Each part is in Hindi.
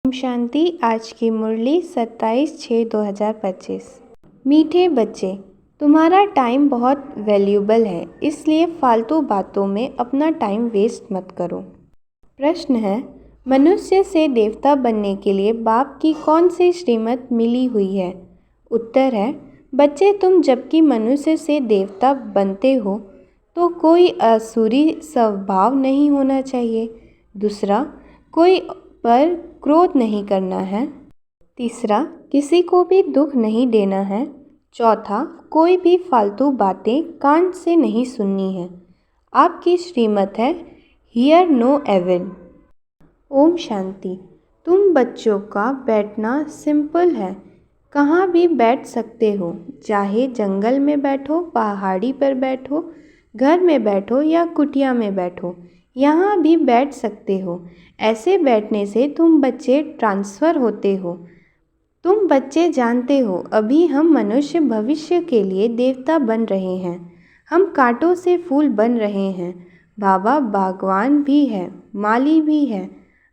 ओम शांति। आज की मुरली 27/6/2025। मीठे बच्चे, तुम्हारा टाइम बहुत वैल्यूबल है, इसलिए फालतू बातों में अपना टाइम वेस्ट मत करो। प्रश्न है, मनुष्य से देवता बनने के लिए बाप की कौन सी श्रीमत मिली हुई है? उत्तर है, बच्चे, तुम जबकि मनुष्य से देवता बनते हो तो कोई आसुरी स्वभाव नहीं होना चाहिए। दूसरा, कोई पर क्रोध नहीं करना है। तीसरा, किसी को भी दुख नहीं देना है। चौथा, कोई भी फालतू बातें कान से नहीं सुननी है। आपकी श्रीमत है, here no evil. Om Shanti. तुम बच्चों का बैठना सिंपल है, कहाँ भी बैठ सकते हो, चाहे जंगल में बैठो, पहाड़ी पर बैठो, घर में बैठो या कुटिया में बैठो, यहाँ भी बैठ सकते हो। ऐसे बैठने से तुम बच्चे ट्रांसफ़र होते हो। तुम बच्चे जानते हो, अभी हम मनुष्य भविष्य के लिए देवता बन रहे हैं। हम कांटों से फूल बन रहे हैं। बाबा बागवान भी है, माली भी है।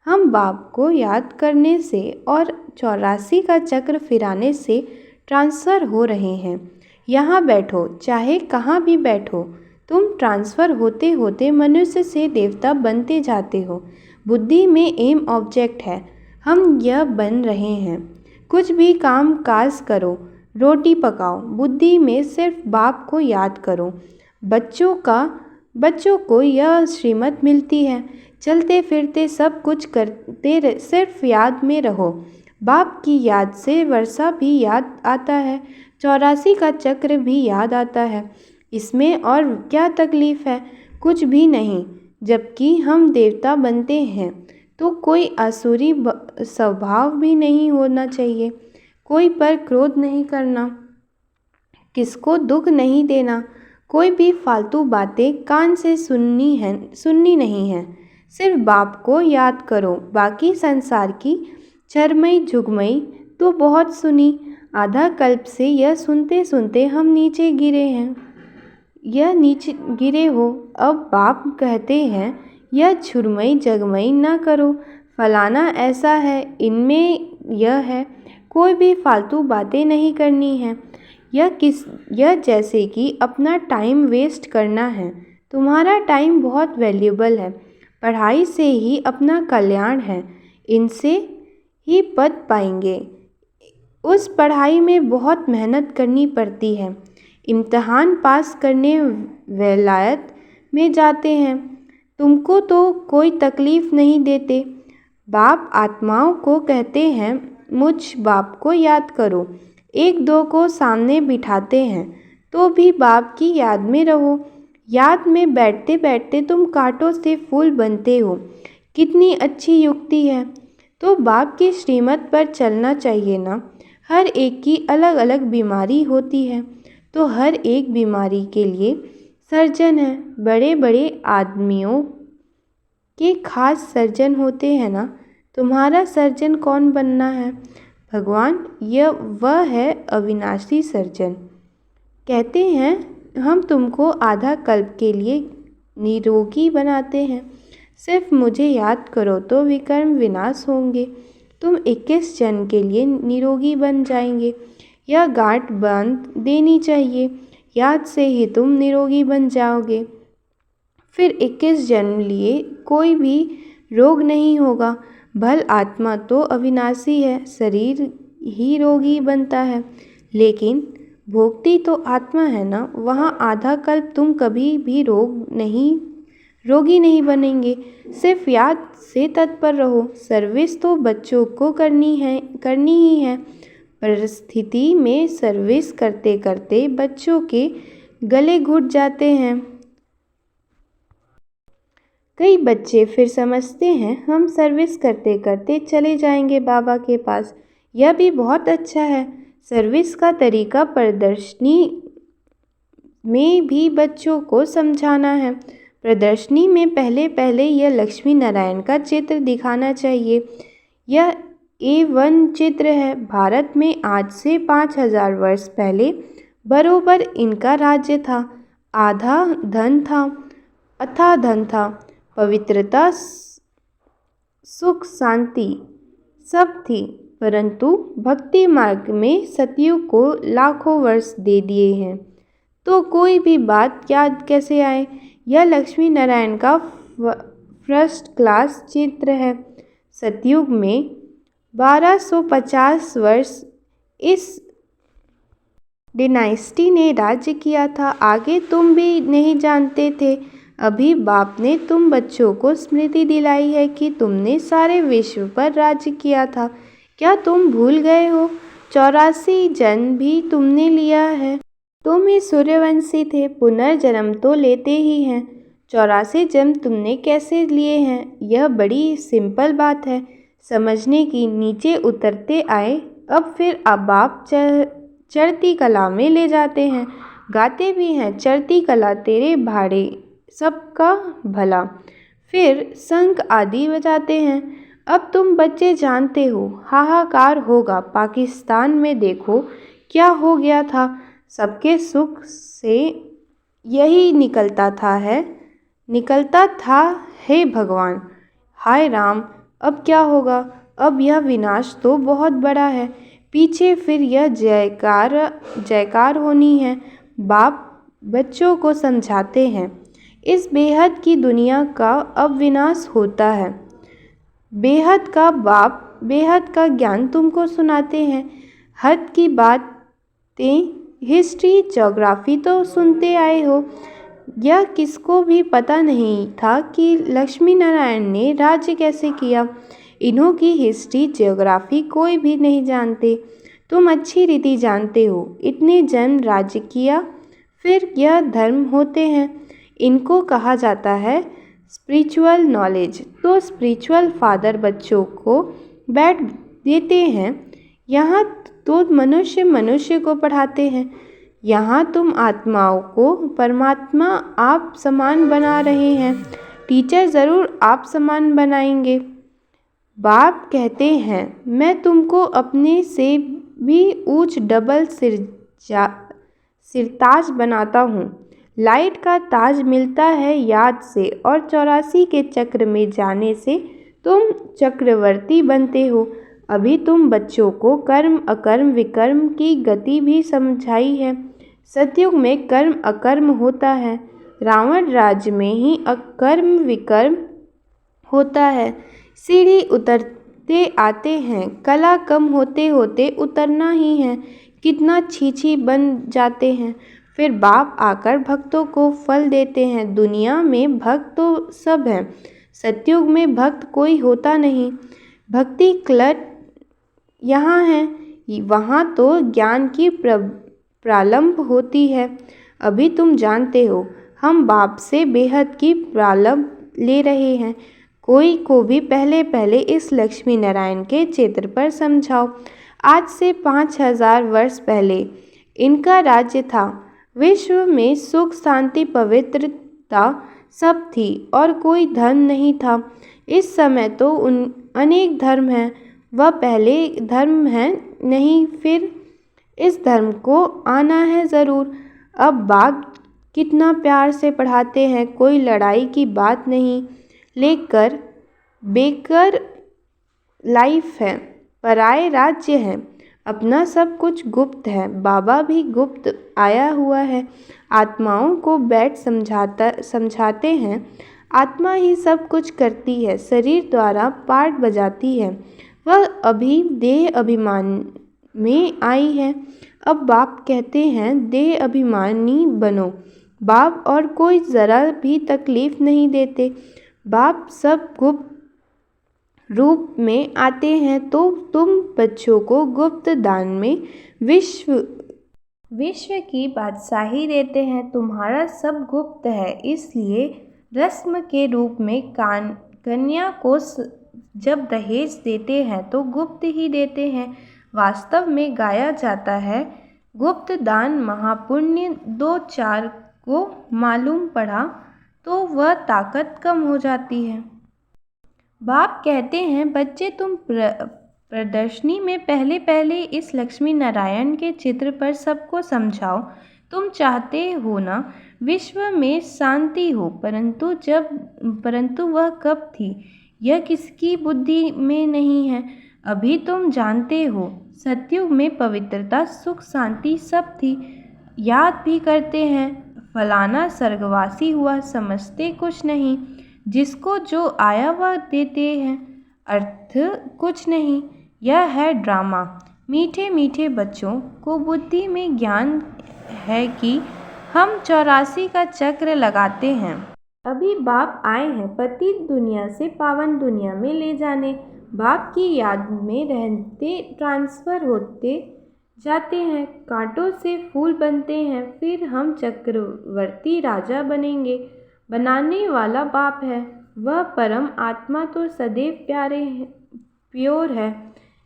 हम बाप को याद करने से और 84 का चक्र फिराने से ट्रांसफ़र हो रहे हैं। यहाँ बैठो, चाहे कहाँ भी बैठो, तुम ट्रांसफ़र होते होते मनुष्य से देवता बनते जाते हो। बुद्धि में एम ऑब्जेक्ट है, हम यह बन रहे हैं। कुछ भी काम काज करो, रोटी पकाओ, बुद्धि में सिर्फ बाप को याद करो। बच्चों को यह श्रीमत मिलती है, चलते फिरते सब कुछ करते सिर्फ याद में रहो। बाप की याद से वर्षा भी याद आता है, 84 का चक्र भी याद आता है। इसमें और क्या तकलीफ़ है? कुछ भी नहीं। जबकि हम देवता बनते हैं तो कोई आसुरी स्वभाव भी नहीं होना चाहिए। कोई पर क्रोध नहीं करना, किसको दुख नहीं देना, कोई भी फालतू बातें कान से सुननी नहीं है। सिर्फ बाप को याद करो। बाकी संसार की चरमई झुगमई तो बहुत सुनी। आधा कल्प से यह सुनते सुनते हम नीचे गिरे हैं। यह नीचे गिरे हो, अब बाप कहते हैं यह छुरमई जगमई ना करो, फलाना ऐसा है, इनमें यह है। कोई भी फालतू बातें नहीं करनी है। यह जैसे कि अपना टाइम वेस्ट करना है। तुम्हारा टाइम बहुत वैल्यूबल है। पढ़ाई से ही अपना कल्याण है, इनसे ही पद पाएंगे। उस पढ़ाई में बहुत मेहनत करनी पड़ती है। इम्तिहान पास करने वलायत में जाते हैं। तुमको तो कोई तकलीफ़ नहीं देते। बाप आत्माओं को कहते हैं, मुझ बाप को याद करो। एक दो को सामने बिठाते हैं तो भी बाप की याद में रहो। याद में बैठते बैठते तुम कांटों से फूल बनते हो। कितनी अच्छी युक्ति है। तो बाप की श्रीमत पर चलना चाहिए ना। हर एक की अलग अलग बीमारी होती है, तो हर एक बीमारी के लिए सर्जन है। बड़े बड़े आदमियों के खास सर्जन होते हैं ना। तुम्हारा सर्जन कौन बनना है? भगवान, वह है अविनाशी सर्जन। कहते हैं हम तुमको आधा कल्प के लिए निरोगी बनाते हैं। सिर्फ मुझे याद करो तो विकर्म विनाश होंगे। तुम 21 जन्म के लिए निरोगी बन जाएंगे। यह गांठ बांध देनी चाहिए, याद से ही तुम निरोगी बन जाओगे। फिर 21 जन्म लिए कोई भी रोग नहीं होगा। भल आत्मा तो अविनाशी है, शरीर ही रोगी बनता है, लेकिन भोगती तो आत्मा है ना। वहाँ आधा कल्प तुम कभी भी रोगी नहीं बनेंगे। सिर्फ याद से तत्पर रहो। सर्विस तो बच्चों को करनी ही है। परिस्थिति में सर्विस करते करते बच्चों के गले घुट जाते हैं। कई बच्चे फिर समझते हैं हम सर्विस करते करते चले जाएंगे बाबा के पास। यह भी बहुत अच्छा है। सर्विस का तरीका प्रदर्शनी में भी बच्चों को समझाना है। प्रदर्शनी में पहले पहले यह लक्ष्मी नारायण का चित्र दिखाना चाहिए। यह A1 चित्र है। भारत में आज से 5000 वर्ष पहले बरोबर इनका राज्य था। आधा धन था, अथाह धन था, पवित्रता, सुख, शांति, सब थी, परंतु भक्ति मार्ग में सतयुग को लाखों वर्ष दे दिए हैं, तो कोई भी बात याद कैसे आए। यह लक्ष्मी नारायण का फर्स्ट क्लास चित्र है। सतयुग में 1250 वर्ष इस डिनाइस्टी ने राज्य किया था। आगे तुम भी नहीं जानते थे। अभी बाप ने तुम बच्चों को स्मृति दिलाई है कि तुमने सारे विश्व पर राज्य किया था। क्या तुम भूल गए हो? 84 जन्म भी तुमने लिया है। तुम ही सूर्यवंशी थे, पुनर्जन्म तो लेते ही हैं। 84 जन्म तुमने कैसे लिए हैं? यह बड़ी सिंपल बात है समझने की। नीचे उतरते आए, अब फिर अब आप चढ़ती कला में ले जाते हैं। गाते भी हैं चढ़ती कला तेरे भाड़े सबका भला। फिर शंख आदि बजाते हैं। अब तुम बच्चे जानते हो हाहाकार होगा पाकिस्तान में। देखो क्या हो गया था। सबके सुख से यही निकलता था हे भगवान। हाय राम, अब क्या होगा? अब यह विनाश तो बहुत बड़ा है। पीछे फिर यह जयकार होनी है। बाप बच्चों को समझाते हैं इस बेहद की दुनिया का अब विनाश होता है। बेहद का बाप बेहद का ज्ञान तुमको सुनाते हैं। हद की बातें हिस्ट्री ज्योग्राफी तो सुनते आए हो। यह किसको भी पता नहीं था कि लक्ष्मी नारायण ने राज्य कैसे किया। इन्हों की हिस्ट्री ज्योग्राफी कोई भी नहीं जानते। तुम अच्छी रीति जानते हो। इतने जन्म राज्य किया, फिर यह धर्म होते हैं। इनको कहा जाता है स्पिरिचुअल नॉलेज। तो स्पिरिचुअल फादर बच्चों को बैठ देते हैं। यहाँ तो मनुष्य को पढ़ाते हैं। यहाँ तुम आत्माओं को परमात्मा आप समान बना रहे हैं। टीचर ज़रूर आप समान बनाएंगे। बाप कहते हैं मैं तुमको अपने से भी ऊंच डबल सिरताज बनाता हूँ। लाइट का ताज मिलता है याद से, और 84 के चक्र में जाने से तुम चक्रवर्ती बनते हो। अभी तुम बच्चों को कर्म अकर्म विकर्म की गति भी समझाई है। सतयुग में कर्म अकर्म होता है। रावण राज्य में ही अकर्म विकर्म होता है। सीढ़ी उतरते आते हैं, कला कम होते होते उतरना ही है। कितना छीछी बन जाते हैं। फिर बाप आकर भक्तों को फल देते हैं। दुनिया में भक्त तो सब हैं, सतयुग में भक्त कोई होता नहीं। भक्ति क्लट यहाँ है, वहाँ तो ज्ञान की प्रारंभ होती है। अभी तुम जानते हो हम बाप से बेहद की प्रारंभ ले रहे हैं। कोई को भी पहले इस लक्ष्मी नारायण के चित्र पर समझाओ। आज से 5000 वर्ष पहले इनका राज्य था। विश्व में सुख शांति पवित्रता सब थी और कोई धर्म नहीं था। इस समय तो अनेक धर्म हैं। वह पहले धर्म है नहीं, फिर इस धर्म को आना है ज़रूर। अब बाप कितना प्यार से पढ़ाते हैं। कोई लड़ाई की बात नहीं लेकर बेकर लाइफ है, पराए राज्य है, अपना सब कुछ गुप्त है। बाबा भी गुप्त आया हुआ है। आत्माओं को बैठ समझाते हैं। आत्मा ही सब कुछ करती है, शरीर द्वारा पार्ट बजाती है। वह अभी देह अभिमान में आई है। अब बाप कहते हैं देह अभिमानी बनो। बाप और कोई ज़रा भी तकलीफ नहीं देते। बाप सब गुप्त रूप में आते हैं, तो तुम बच्चों को गुप्त दान में विश्व की बादशाही देते हैं। तुम्हारा सब गुप्त है, इसलिए रस्म के रूप में कन्या को जब दहेज देते हैं तो गुप्त ही देते हैं। वास्तव में गाया जाता है गुप्त दान महापुण्य। 2-4 को मालूम पड़ा तो वह ताकत कम हो जाती है। बाप कहते हैं बच्चे तुम प्रदर्शनी में पहले इस लक्ष्मी नारायण के चित्र पर सबको समझाओ। तुम चाहते हो ना विश्व में शांति हो, परंतु वह कब थी यह किसकी बुद्धि में नहीं है। अभी तुम जानते हो सतयुग में पवित्रता सुख शांति सब थी। याद भी करते हैं फलाना स्वर्गवासी हुआ, समझते कुछ नहीं। जिसको जो आया वह देते हैं, अर्थ कुछ नहीं। यह है ड्रामा। मीठे मीठे बच्चों को बुद्धि में ज्ञान है कि हम 84 का चक्र लगाते हैं। अभी बाप आए हैं पतित दुनिया से पावन दुनिया में ले जाने। बाप की याद में रहते ट्रांसफ़र होते जाते हैं, कांटों से फूल बनते हैं, फिर हम चक्रवर्ती राजा बनेंगे। बनाने वाला बाप है, वह परम आत्मा तो सदैव प्यारे हैं, प्योर है,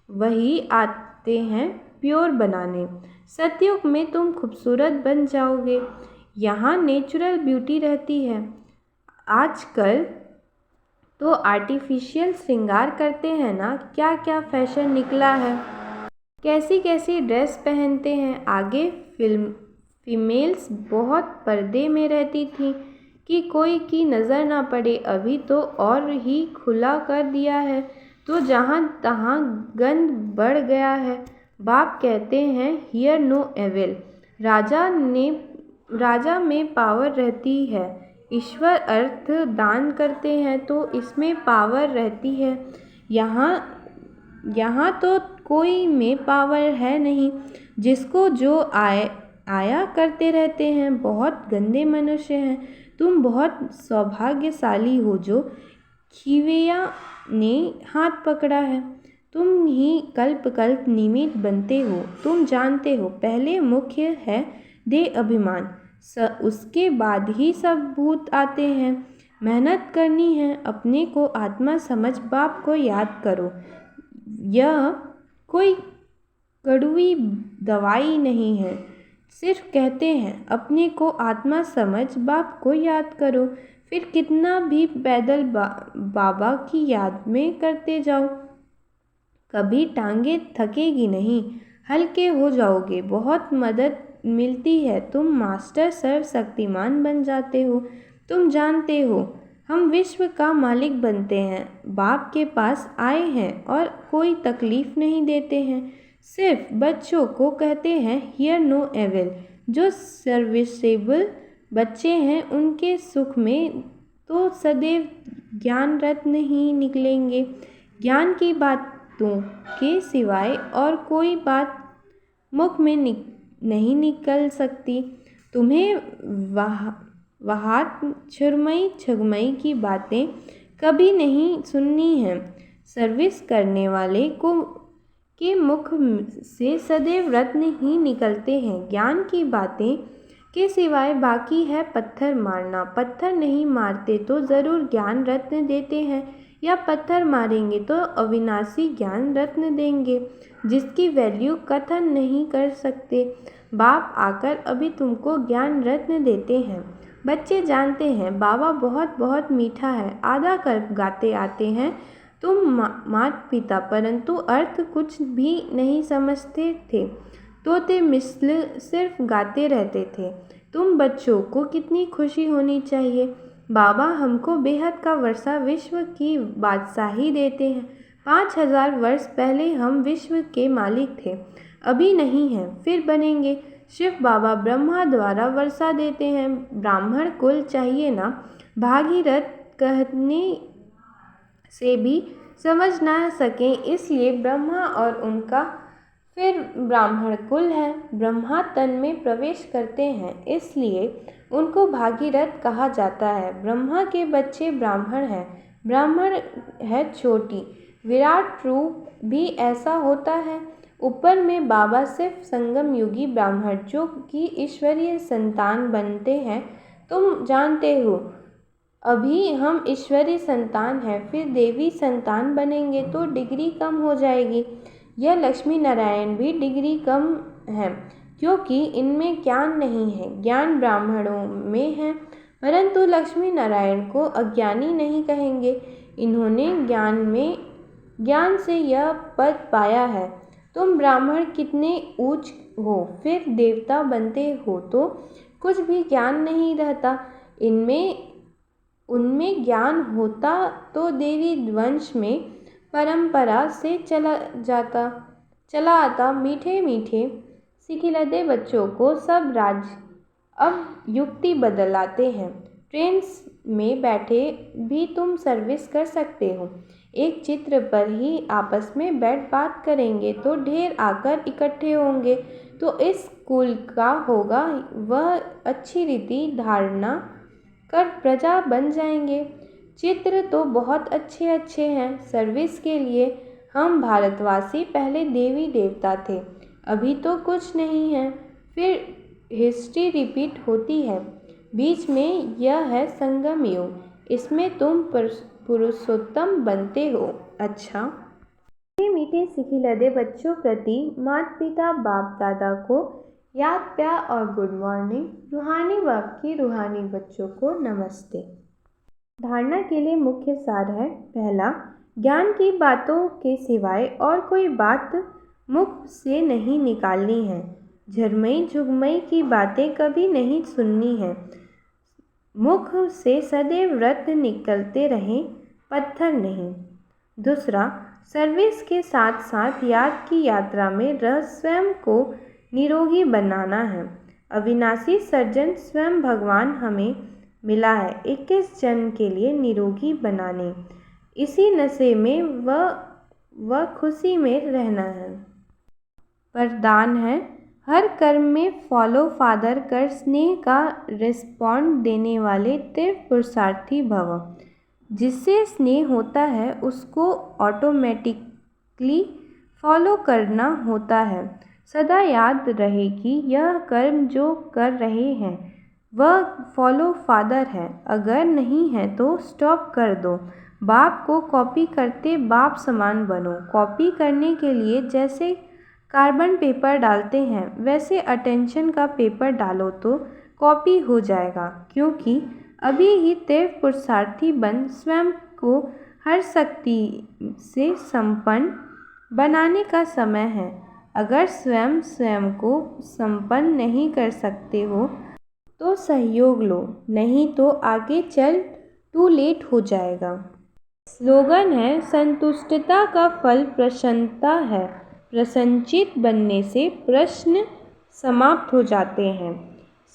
वही आते हैं प्योर बनाने। सतयुग में तुम खूबसूरत बन जाओगे। यहाँ नेचुरल ब्यूटी रहती है। आजकल तो आर्टिफिशियल श्रृंगार करते हैं ना, क्या क्या फैशन निकला है, कैसी कैसी ड्रेस पहनते हैं। आगे फीमेल्स बहुत पर्दे में रहती थी कि कोई की नज़र ना पड़े, अभी तो और ही खुला कर दिया है, तो जहाँ तहाँ गंद बढ़ गया है। बाप कहते हैं हियर नो एविल। राजा में पावर रहती है। ईश्वर अर्थ दान करते हैं तो इसमें पावर रहती है। यहाँ तो कोई में पावर है नहीं। जिसको जो आया करते रहते हैं, बहुत गंदे मनुष्य हैं। तुम बहुत सौभाग्यशाली हो जो खिवैया ने हाथ पकड़ा है। तुम ही कल्प कल्प निमित्त बनते हो। तुम जानते हो पहले मुख्य है देह अभिमान, उसके बाद ही सब भूत आते हैं। मेहनत करनी है, अपने को आत्मा समझ बाप को याद करो। यह कोई कड़वी दवाई नहीं है, सिर्फ कहते हैं अपने को आत्मा समझ बाप को याद करो। फिर कितना भी पैदल बाबा की याद में करते जाओ, कभी टांगे थकेगी नहीं, हल्के हो जाओगे, बहुत मदद मिलती है। तुम मास्टर सर्वशक्तिमान बन जाते हो। तुम जानते हो हम विश्व का मालिक बनते हैं। बाप के पास आए हैं और कोई तकलीफ नहीं देते हैं, सिर्फ बच्चों को कहते हैं हियर नो एविल। जो सर्विसेबल बच्चे हैं उनके सुख में तो सदैव ज्ञान रत्न ही निकलेंगे। ज्ञान की बातों के सिवाय और कोई बात मुख में नहीं निकल सकती। तुम्हें वहात छुरमई छगमई की बातें कभी नहीं सुननी है। सर्विस करने वाले को के मुख से सदैव रत्न ही निकलते हैं। ज्ञान की बातें के सिवाय बाकी है पत्थर मारना। पत्थर नहीं मारते तो ज़रूर ज्ञान रत्न देते हैं, या पत्थर मारेंगे तो अविनाशी ज्ञान रत्न देंगे, जिसकी वैल्यू कथन नहीं कर सकते। बाप आकर अभी तुमको ज्ञान रत्न देते हैं। बच्चे जानते हैं बाबा बहुत बहुत मीठा है, आधा कल्प गाते आते हैं। तुम माता पिता परंतु अर्थ कुछ भी नहीं समझते थे। तोते मिसल सिर्फ गाते रहते थे। तुम बच्चों को कितनी खुशी होनी चाहिए। बाबा हमको बेहद का वर्षा विश्व की बादशाही देते हैं। 5000 वर्ष पहले हम विश्व के मालिक थे, अभी नहीं हैं, फिर बनेंगे। शिव बाबा ब्रह्मा द्वारा वर्षा देते हैं। ब्राह्मण कुल चाहिए ना। भागीरथ कहने से भी समझ ना सकें, इसलिए ब्रह्मा और उनका फिर ब्राह्मण कुल है। ब्रह्मा तन में प्रवेश करते हैं, इसलिए उनको भागीरथ कहा जाता है। ब्रह्मा के बच्चे ब्राह्मण हैं। ब्राह्मण है छोटी, विराट रूप भी ऐसा होता है। ऊपर में बाबा सिर्फ संगम युगी ब्राह्मण जो कि ईश्वरीय संतान बनते हैं। तुम जानते हो अभी हम ईश्वरीय संतान हैं, फिर देवी संतान बनेंगे तो डिग्री कम हो जाएगी। यह लक्ष्मी नारायण भी डिग्री कम है, क्योंकि इनमें ज्ञान नहीं है। ज्ञान ब्राह्मणों में है, परंतु लक्ष्मी नारायण को अज्ञानी नहीं कहेंगे। इन्होंने ज्ञान से यह पद पाया है। तुम ब्राह्मण कितने ऊंच हो, फिर देवता बनते हो तो कुछ भी ज्ञान नहीं रहता। उनमें ज्ञान होता तो देवी वंश में परंपरा से चला आता मीठे मीठे सिखिलते बच्चों को सब राज्य अब युक्ति बदलाते हैं। ट्रेन में बैठे भी तुम सर्विस कर सकते हो। एक चित्र पर ही आपस में बैठ बात करेंगे तो ढेर आकर इकट्ठे होंगे, तो इस कुल का होगा वह अच्छी रीति धारणा कर प्रजा बन जाएंगे। चित्र तो बहुत अच्छे अच्छे हैं। सर्विस के लिए हम भारतवासी पहले देवी देवता थे, अभी तो कुछ नहीं है, फिर हिस्ट्री रिपीट होती है। बीच में यह है संगम युग, इसमें तुम पुरुषोत्तम बनते हो। अच्छा, मीठे मीठे सिखिलते बच्चों प्रति माता पिता बाप दादा को याद प्यार और गुड मॉर्निंग। रूहानी बाप की रूहानी बच्चों को नमस्ते। धारणा के लिए मुख्य सार है। पहला, ज्ञान की बातों के सिवाय और कोई बात मुख से नहीं निकालनी है। झरमई झुगमई की बातें कभी नहीं सुननी है। मुख से सदैव व्रत निकलते रहें, पत्थर नहीं। दूसरा, सर्विस के साथ साथ याद की यात्रा में रह स्वयं को निरोगी बनाना है। अविनाशी सर्जन स्वयं भगवान हमें मिला है 21 जन्म के लिए निरोगी बनाने। इसी नशे में वह खुशी में रहना है। वरदान है, हर कर्म में फॉलो फादर कर स्नेह का रिस्पॉन्ड देने वाले तीव्र पुरुषार्थी भव। जिससे स्नेह होता है उसको ऑटोमेटिकली फॉलो करना होता है। सदा याद रहे कि यह कर्म जो कर रहे हैं वह फॉलो फादर है। अगर नहीं है तो स्टॉप कर दो। बाप को कॉपी करते बाप समान बनो। कॉपी करने के लिए जैसे कार्बन पेपर डालते हैं वैसे अटेंशन का पेपर डालो तो कॉपी हो जाएगा, क्योंकि अभी ही तीव्र पुरुषार्थी बन स्वयं को हर शक्ति से संपन्न बनाने का समय है। अगर स्वयं को संपन्न नहीं कर सकते हो तो सहयोग लो, नहीं तो आगे चल टू लेट हो जाएगा। स्लोगन है, संतुष्टता का फल प्रसन्नता है। प्रसन्नचित बनने से प्रश्न समाप्त हो जाते हैं।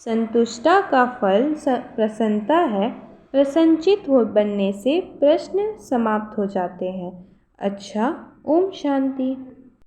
संतुष्टता का फल प्रसन्नता है। प्रसन्नचित बनने से प्रश्न समाप्त हो जाते हैं। अच्छा, ओम शांति।